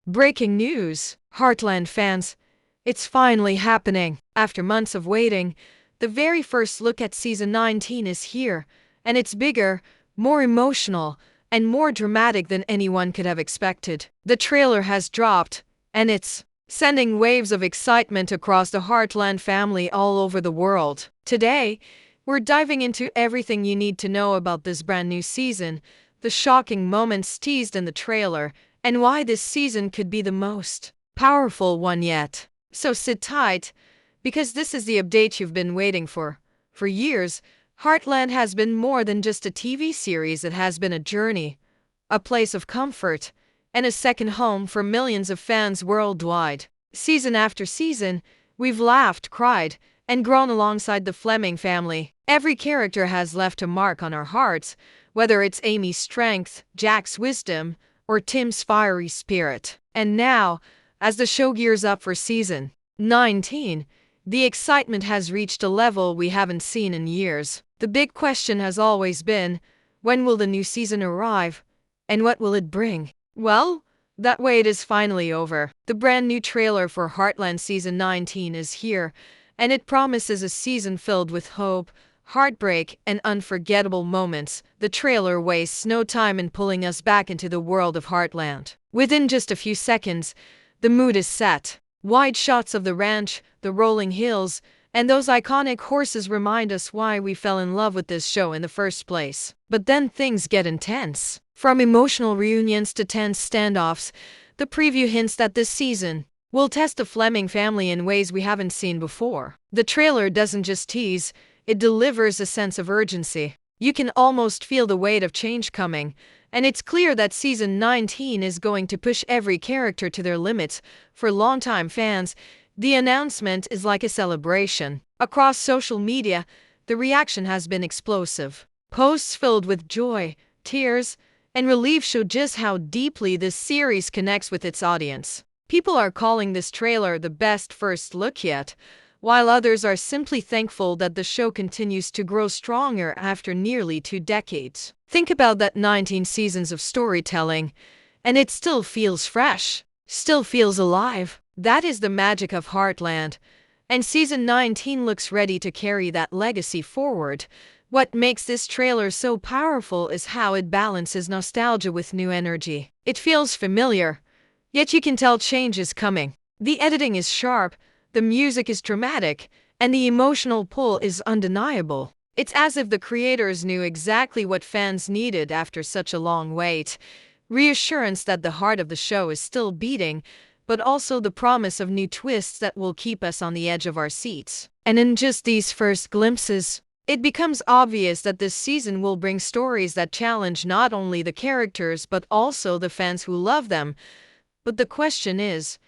Breaking news! Heartland fans, it's finally happening. After months of waiting, the very first look at season 19 is here, and it's bigger, more emotional, and more dramatic than anyone could have expected. The trailer has dropped, and it's sending waves of excitement across the Heartland family all over the world. Today, we're diving into everything you need to know about this brand new season, the shocking moments teased in the trailer, and why this season could be the most powerful one yet. So sit tight, because this is the update you've been waiting for. For years, Heartland has been more than just a TV series, it has been a journey, a place of comfort, and a second home for millions of fans worldwide. Season after season, we've laughed, cried, and grown alongside the Fleming family. Every character has left a mark on our hearts, whether it's Amy's strength, Jack's wisdom, or Tim's fiery spirit. And now, as the show gears up for season 19, the excitement has reached a level we haven't seen in years. The big question has always been, when will the new season arrive, and what will it bring? Well, that wait is finally over. The brand new trailer for Heartland season 19 is here, and it promises a season filled with hope, heartbreak, and unforgettable moments. The trailer wastes no time in pulling us back into the world of Heartland. Within just a few seconds, the mood is set. Wide shots of the ranch, the rolling hills, and those iconic horses remind us why we fell in love with this show in the first place. But then things get intense. From emotional reunions to tense standoffs, the preview hints that this season will test the Fleming family in ways we haven't seen before. The trailer doesn't just tease, it delivers a sense of urgency. You can almost feel the weight of change coming, and it's clear that season 19 is going to push every character to their limits. For longtime fans, the announcement is like a celebration. Across social media, the reaction has been explosive. Posts filled with joy, tears, and relief show just how deeply this series connects with its audience. People are calling this trailer the best first look yet, while others are simply thankful that the show continues to grow stronger after nearly 2 decades. Think about that, 19 seasons of storytelling, and it still feels fresh, still feels alive. That is the magic of Heartland, and season 19 looks ready to carry that legacy forward. What makes this trailer so powerful is how it balances nostalgia with new energy. It feels familiar, yet you can tell change is coming. The editing is sharp, the music is dramatic, and the emotional pull is undeniable. It's as if the creators knew exactly what fans needed after such a long wait. Reassurance that the heart of the show is still beating, but also the promise of new twists that will keep us on the edge of our seats. And in just these first glimpses, it becomes obvious that this season will bring stories that challenge not only the characters but also the fans who love them. But the question is,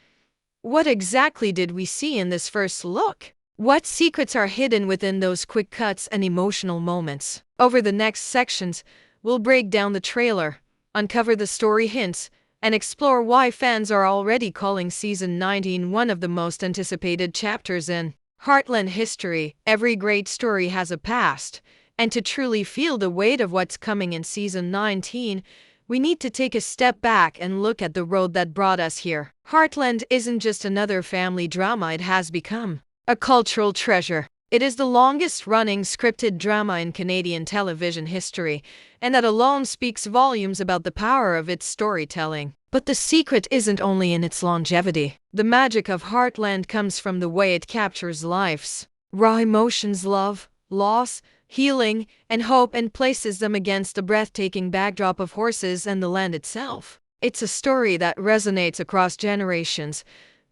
what exactly did we see in this first look? What secrets are hidden within those quick cuts and emotional moments? Over the next sections, we'll break down the trailer, uncover the story hints, and explore why fans are already calling season 19 one of the most anticipated chapters in Heartland history. Every great story has a past, and to truly feel the weight of what's coming in season 19, we need to take a step back and look at the road that brought us here. Heartland isn't just another family drama, it has become a cultural treasure. It is the longest-running scripted drama in Canadian television history, and that alone speaks volumes about the power of its storytelling. But the secret isn't only in its longevity. The magic of Heartland comes from the way it captures life's raw emotions, love, loss, healing, and hope, and places them against the breathtaking backdrop of horses and the land itself. It's a story that resonates across generations,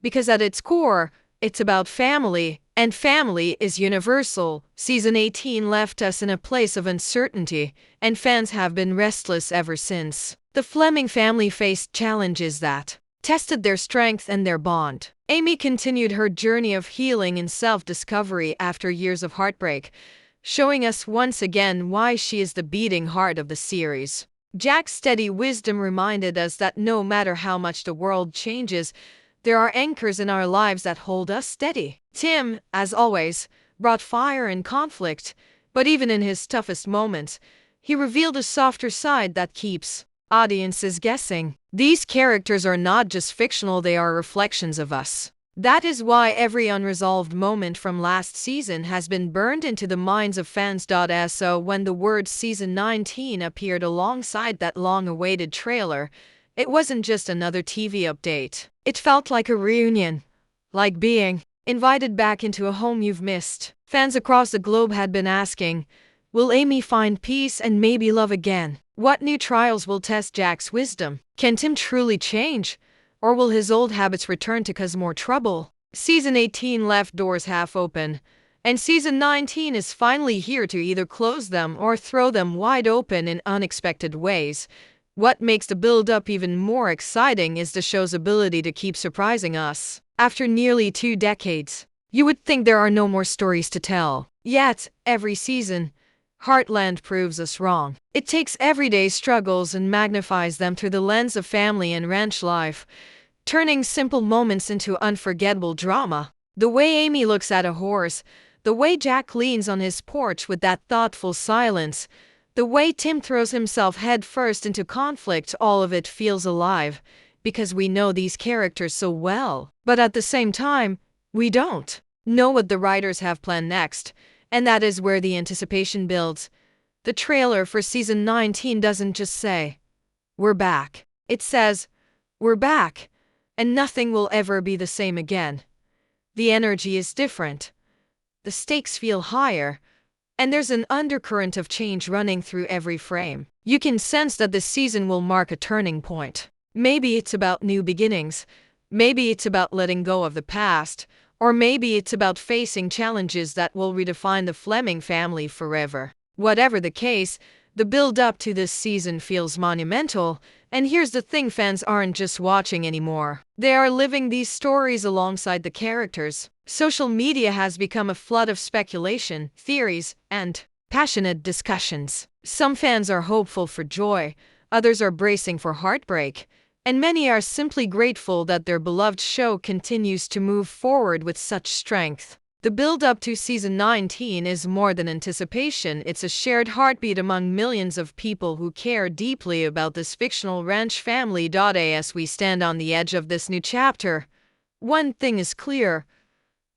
because at its core, it's about family, and family is universal. Season 18 left us in a place of uncertainty, and fans have been restless ever since. The Fleming family faced challenges that tested their strength and their bond. Amy continued her journey of healing and self-discovery after years of heartbreak, showing us once again why she is the beating heart of the series. Jack's steady wisdom reminded us that no matter how much the world changes, there are anchors in our lives that hold us steady. Tim, as always, brought fire and conflict, but even in his toughest moments, he revealed a softer side that keeps audiences guessing. These characters are not just fictional, they are reflections of us. That is why every unresolved moment from last season has been burned into the minds of fans. So when the word Season 19 appeared alongside that long-awaited trailer, it wasn't just another TV update. It felt like a reunion, like being invited back into a home you've missed. Fans across the globe had been asking, will Amy find peace and maybe love again? What new trials will test Jack's wisdom? Can Tim truly change? Or will his old habits return to cause more trouble? Season 18 left doors half open, and Season 19 is finally here to either close them or throw them wide open in unexpected ways. What makes the build-up even more exciting is the show's ability to keep surprising us. After nearly 2 decades, you would think there are no more stories to tell. Yet, every season, Heartland proves us wrong. It takes everyday struggles and magnifies them through the lens of family and ranch life, turning simple moments into unforgettable drama. The way Amy looks at a horse, the way Jack leans on his porch with that thoughtful silence, the way Tim throws himself headfirst into conflict, all of it feels alive, because we know these characters so well. But at the same time, we don't know what the writers have planned next. And that is where the anticipation builds. The trailer for Season 19 doesn't just say, we're back. It says, we're back, and nothing will ever be the same again. The energy is different. The stakes feel higher, and there's an undercurrent of change running through every frame. You can sense that this season will mark a turning point. Maybe it's about new beginnings. Maybe it's about letting go of the past. Or maybe it's about facing challenges that will redefine the Fleming family forever. Whatever the case, the build-up to this season feels monumental, and here's the thing, fans aren't just watching anymore. They are living these stories alongside the characters. Social media has become a flood of speculation, theories, and passionate discussions. Some fans are hopeful for joy, others are bracing for heartbreak, and many are simply grateful that their beloved show continues to move forward with such strength. The build-up to Season 19 is more than anticipation, it's a shared heartbeat among millions of people who care deeply about this fictional ranch family. As we stand on the edge of this new chapter, one thing is clear.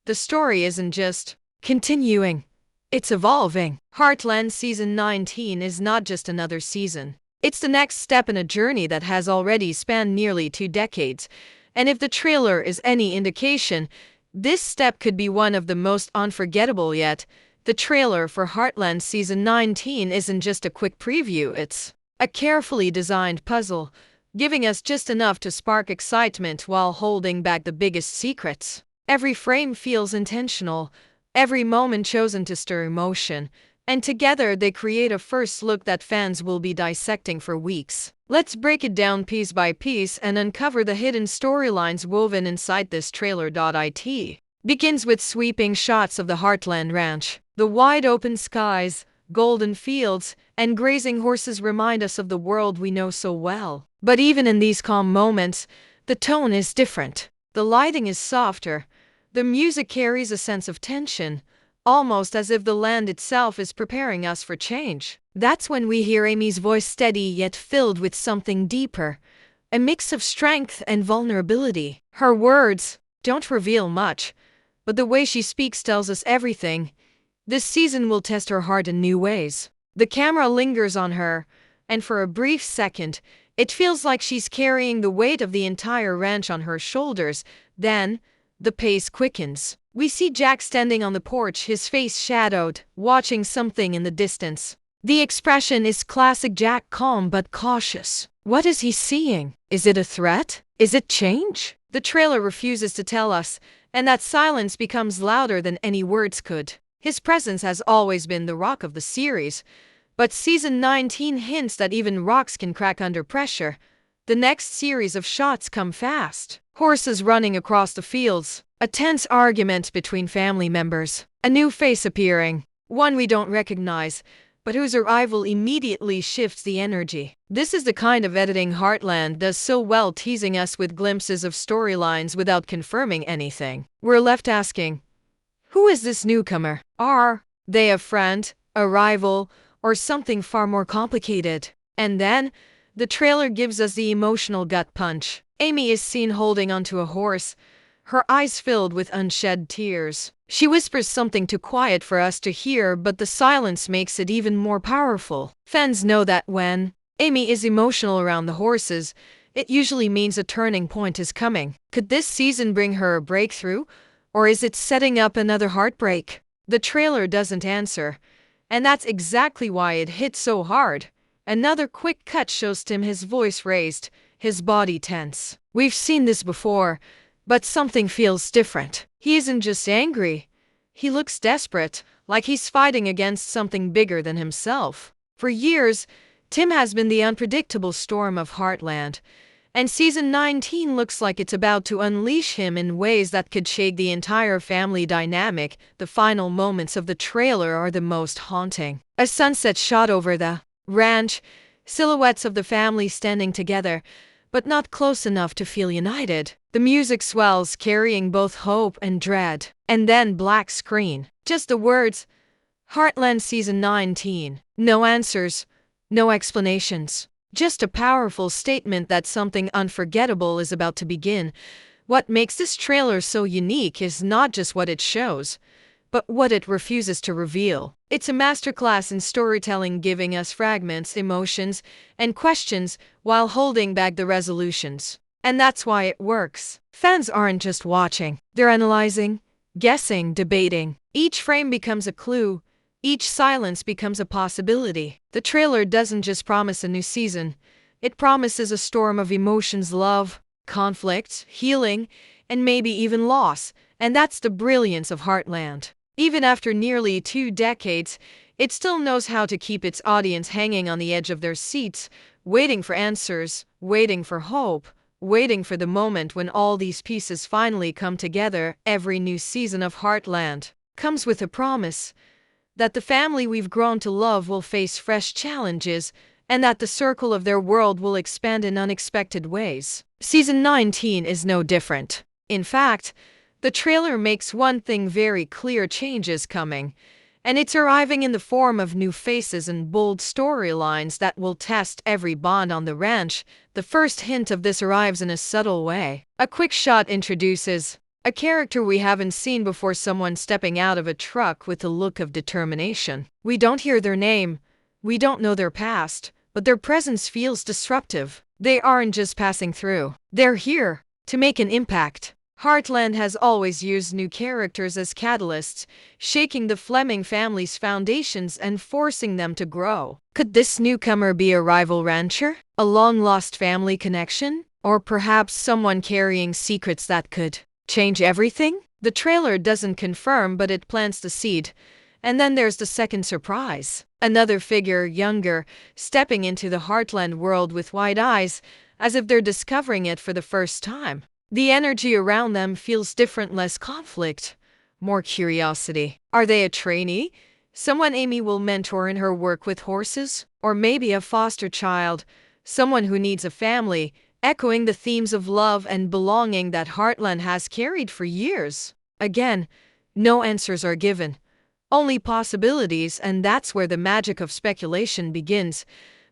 The story isn't just continuing, it's evolving. Heartland Season 19 is not just another season. It's the next step in a journey that has already spanned nearly 2 decades, and if the trailer is any indication, this step could be one of the most unforgettable yet. The trailer for Heartland Season 19 isn't just a quick preview, it's a carefully designed puzzle, giving us just enough to spark excitement while holding back the biggest secrets. Every frame feels intentional, every moment chosen to stir emotion, and together they create a first look that fans will be dissecting for weeks. Let's break it down piece by piece and uncover the hidden storylines woven inside this trailer. It begins with sweeping shots of the Heartland Ranch. The wide open skies, golden fields, and grazing horses remind us of the world we know so well. But even in these calm moments, the tone is different. The lighting is softer. The music carries a sense of tension, almost as if the land itself is preparing us for change. That's when we hear Amy's voice, steady yet filled with something deeper, a mix of strength and vulnerability. Her words don't reveal much, but the way she speaks tells us everything. This season will test her heart in new ways. The camera lingers on her, and for a brief second, it feels like she's carrying the weight of the entire ranch on her shoulders. Then, the pace quickens. We see Jack standing on the porch, his face shadowed, watching something in the distance. The expression is classic Jack, calm but cautious. What is he seeing? Is it a threat? Is it change? The trailer refuses to tell us, and that silence becomes louder than any words could. His presence has always been the rock of the series, but Season 19 hints that even rocks can crack under pressure. The next series of shots come fast. Horses running across the fields, a tense argument between family members, a new face appearing, one we don't recognize, but whose arrival immediately shifts the energy. This is the kind of editing Heartland does so well, teasing us with glimpses of storylines without confirming anything. We're left asking, who is this newcomer? Are they a friend, a rival, or something far more complicated? And then, The trailer gives us the emotional gut punch. Amy is seen holding onto a horse, her eyes filled with unshed tears. She whispers something too quiet for us to hear, but the silence makes it even more powerful. Fans know that when Amy is emotional around the horses, it usually means a turning point is coming. Could this season bring her a breakthrough, or is it setting up another heartbreak? The trailer doesn't answer, and that's exactly why it hit so hard. Another quick cut shows Tim, his voice raised, his body tense. We've seen this before, but something feels different. He isn't just angry. He looks desperate, like he's fighting against something bigger than himself. For years, Tim has been the unpredictable storm of Heartland, and season 19 looks like it's about to unleash him in ways that could shake the entire family dynamic. The final moments of the trailer are the most haunting. A sunset shot over the ranch, silhouettes of the family standing together, but not close enough to feel united. The music swells, carrying both hope and dread. And then black screen. Just the words, Heartland season 19. No answers, no explanations. Just a powerful statement that something unforgettable is about to begin. What makes this trailer so unique is not just what it shows, but what it refuses to reveal. It's a masterclass in storytelling, giving us fragments, emotions, and questions while holding back the resolutions. And that's why it works. Fans aren't just watching, they're analyzing, guessing, debating. Each frame becomes a clue. Each silence becomes a possibility. The trailer doesn't just promise a new season, it promises a storm of emotions, love, conflict, healing, and maybe even loss. And that's the brilliance of Heartland. Even after nearly 2 decades, it still knows how to keep its audience hanging on the edge of their seats, waiting for answers, waiting for hope, waiting for the moment when all these pieces finally come together. Every new season of Heartland comes with a promise that the family we've grown to love will face fresh challenges, and that the circle of their world will expand in unexpected ways. Season 19 is no different. In fact, the trailer makes one thing very clear: change is coming, and it's arriving in the form of new faces and bold storylines that will test every bond on the ranch. The first hint of this arrives in a subtle way. A quick shot introduces a character we haven't seen before, someone stepping out of a truck with a look of determination. We don't hear their name, we don't know their past, but their presence feels disruptive. They aren't just passing through, they're here to make an impact. Heartland has always used new characters as catalysts, shaking the Fleming family's foundations and forcing them to grow. Could this newcomer be a rival rancher, a long-lost family connection, or perhaps someone carrying secrets that could change everything? The trailer doesn't confirm, but it plants the seed. And then there's the second surprise. Another figure, younger, stepping into the Heartland world with wide eyes, as if they're discovering it for the first time. The energy around them feels different, less conflict, more curiosity. Are they a trainee? Someone Amy will mentor in her work with horses? Or maybe a foster child, someone who needs a family, echoing the themes of love and belonging that Heartland has carried for years. Again, no answers are given, only possibilities, and that's where the magic of speculation begins.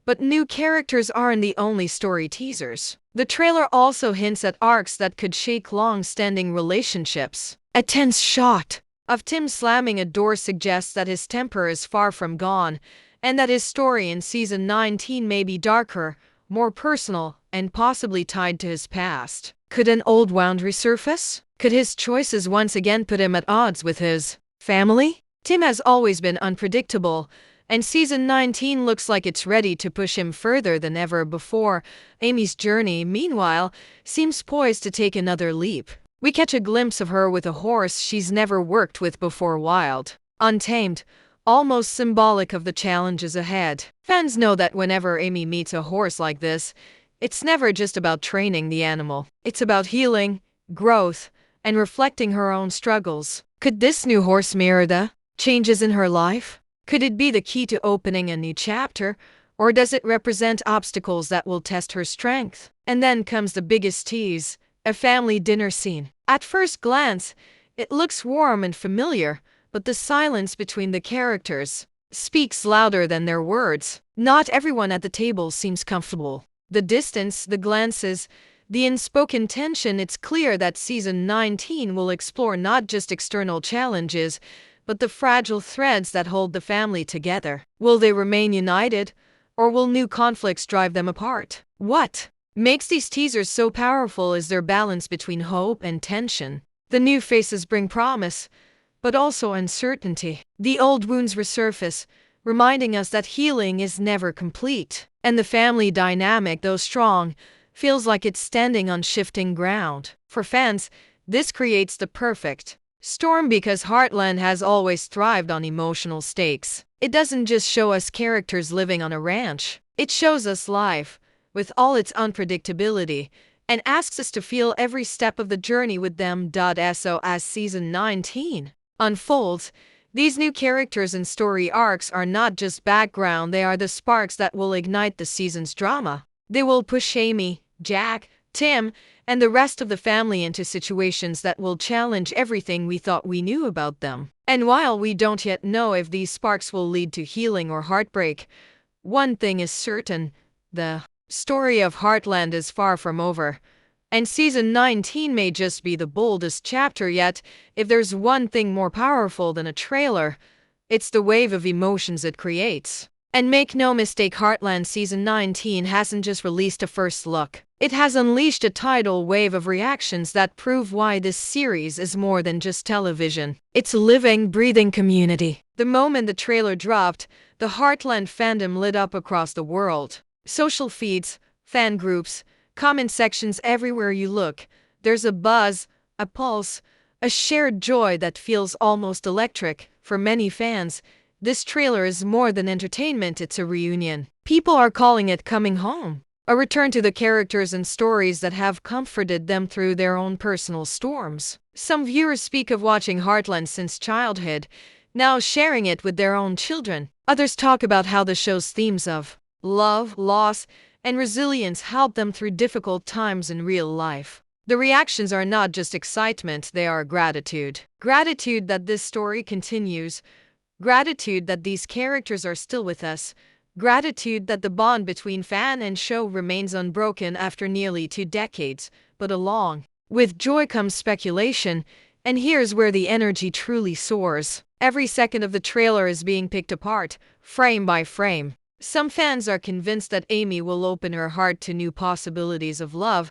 But new characters aren't the only story teasers. The trailer also hints at arcs that could shake long-standing relationships. A tense shot of Tim slamming a door suggests that his temper is far from gone, and that his story in season 19 may be darker, more personal, and possibly tied to his past. Could an old wound resurface? Could his choices once again put him at odds with his family? Tim has always been unpredictable, and season 19 looks like it's ready to push him further than ever before. Amy's journey, meanwhile, seems poised to take another leap. We catch a glimpse of her with a horse she's never worked with before, wild, untamed, almost symbolic of the challenges ahead. Fans know that whenever Amy meets a horse like this, it's never just about training the animal. It's about healing, growth, and reflecting her own struggles. Could this new horse mirror the changes in her life? Could it be the key to opening a new chapter, or does it represent obstacles that will test her strength? And then comes the biggest tease, a family dinner scene. At first glance, it looks warm and familiar, but the silence between the characters speaks louder than their words. Not everyone at the table seems comfortable. The distance, the glances, the unspoken tension, it's clear that season 19 will explore not just external challenges, but the fragile threads that hold the family together. Will they remain united, or will new conflicts drive them apart? What makes these teasers so powerful is their balance between hope and tension. The new faces bring promise, but also uncertainty. The old wounds resurface, reminding us that healing is never complete. And the family dynamic, though strong, feels like it's standing on shifting ground. For fans, this creates the perfect storm because Heartland has always thrived on emotional stakes. It doesn't just show us characters living on a ranch, it shows us life, with all its unpredictability, and asks us to feel every step of the journey with them. So as season 19 unfolds, these new characters and story arcs are not just background, they are the sparks that will ignite the season's drama. They will push Amy, Jack, Tim, and the rest of the family into situations that will challenge everything we thought we knew about them. And while we don't yet know if these sparks will lead to healing or heartbreak, one thing is certain: the story of Heartland is far from over. And season 19 may just be the boldest chapter yet. If there's one thing more powerful than a trailer, it's the wave of emotions it creates. And make no mistake, Heartland season 19 hasn't just released a first look. It has unleashed a tidal wave of reactions that prove why this series is more than just television. It's a living, breathing community. The moment the trailer dropped, the Heartland fandom lit up across the world. Social feeds, fan groups, comment sections, everywhere you look, there's a buzz, a pulse, a shared joy that feels almost electric. For many fans, this trailer is more than entertainment, it's a reunion. People are calling it coming home, a return to the characters and stories that have comforted them through their own personal storms. Some viewers speak of watching Heartland since childhood, now sharing it with their own children. Others talk about how the show's themes of love, loss, and resilience help them through difficult times in real life. The reactions are not just excitement, they are gratitude. Gratitude that this story continues, gratitude that these characters are still with us, gratitude that the bond between fan and show remains unbroken after nearly 2 decades. But along with joy comes speculation, and here's where the energy truly soars. Every second of the trailer is being picked apart, frame by frame. Some fans are convinced that Amy will open her heart to new possibilities of love,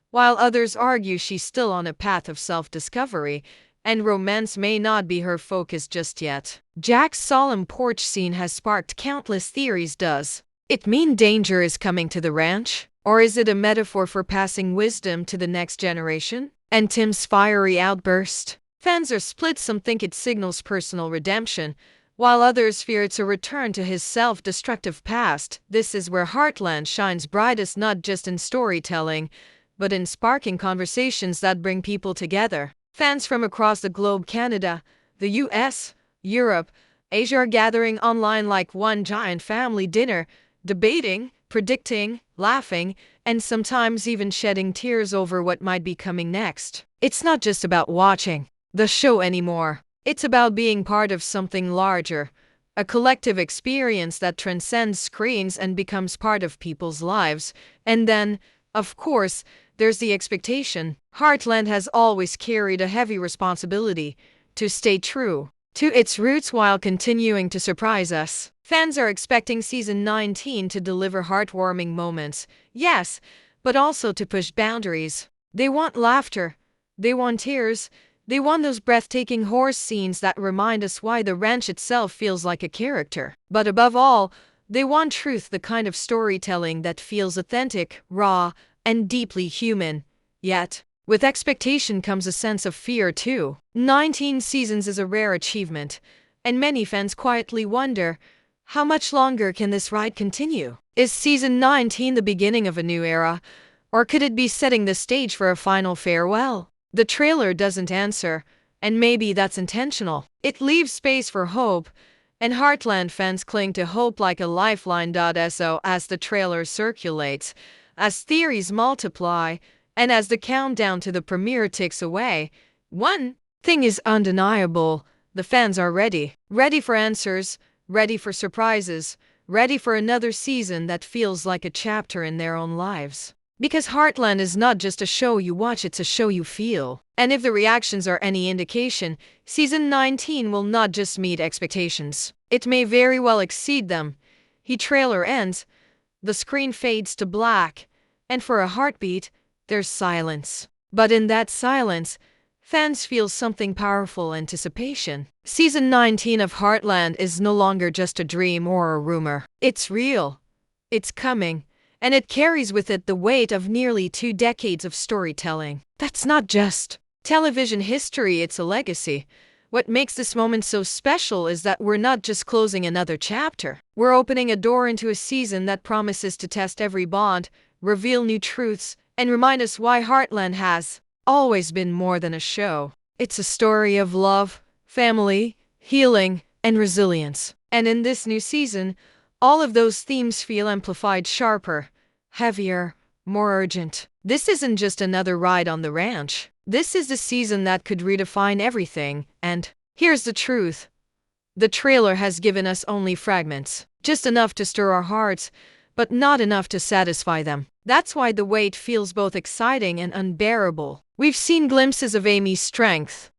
while others argue she's still on a path of self-discovery, and romance may not be her focus just yet. Jack's solemn porch scene has sparked countless theories. Does it mean danger is coming to the ranch? Or is it a metaphor for passing wisdom to the next generation? And Tim's fiery outburst? Fans are split. Some think it signals personal redemption, while others fear it's a return to his self-destructive past. This is where Heartland shines brightest, not just in storytelling, but in sparking conversations that bring people together. Fans from across the globe, Canada, the US, Europe, Asia, are gathering online like one giant family dinner, debating, predicting, laughing, and sometimes even shedding tears over what might be coming next. It's not just about watching the show anymore. It's about being part of something larger, a collective experience that transcends screens and becomes part of people's lives. And then, of course, there's the expectation. Heartland has always carried a heavy responsibility to stay true to its roots while continuing to surprise us. Fans are expecting season 19 to deliver heartwarming moments, yes, but also to push boundaries. They want laughter, they want tears, they want those breathtaking horse scenes that remind us why the ranch itself feels like a character. But above all, they want truth, the kind of storytelling that feels authentic, raw, and deeply human. Yet, with expectation comes a sense of fear too. 19 seasons is a rare achievement, and many fans quietly wonder, how much longer can this ride continue? Is season 19 the beginning of a new era, or could it be setting the stage for a final farewell? The trailer doesn't answer, and maybe that's intentional. It leaves space for hope, and Heartland fans cling to hope like a lifeline. So as the trailer circulates, as theories multiply, and as the countdown to the premiere ticks away, one thing is undeniable: the fans are ready. Ready for answers, ready for surprises, ready for another season that feels like a chapter in their own lives. Because Heartland is not just a show you watch, it's a show you feel. And if the reactions are any indication, season 19 will not just meet expectations. It may very well exceed them. The trailer ends, the screen fades to black, and for a heartbeat, there's silence. But in that silence, fans feel something powerful: anticipation. Season 19 of Heartland is no longer just a dream or a rumor. It's real. It's coming. And it carries with it the weight of nearly 2 decades of storytelling. That's not just television history, it's a legacy. What makes this moment so special is that we're not just closing another chapter. We're opening a door into a season that promises to test every bond, reveal new truths, and remind us why Heartland has always been more than a show. It's a story of love, family, healing, and resilience. And in this new season, all of those themes feel amplified, sharper, heavier, more urgent. This isn't just another ride on the ranch. This is the season that could redefine everything. And here's the truth. The trailer has given us only fragments. Just enough to stir our hearts, but not enough to satisfy them. That's why the wait feels both exciting and unbearable. We've seen glimpses of Amy's strength,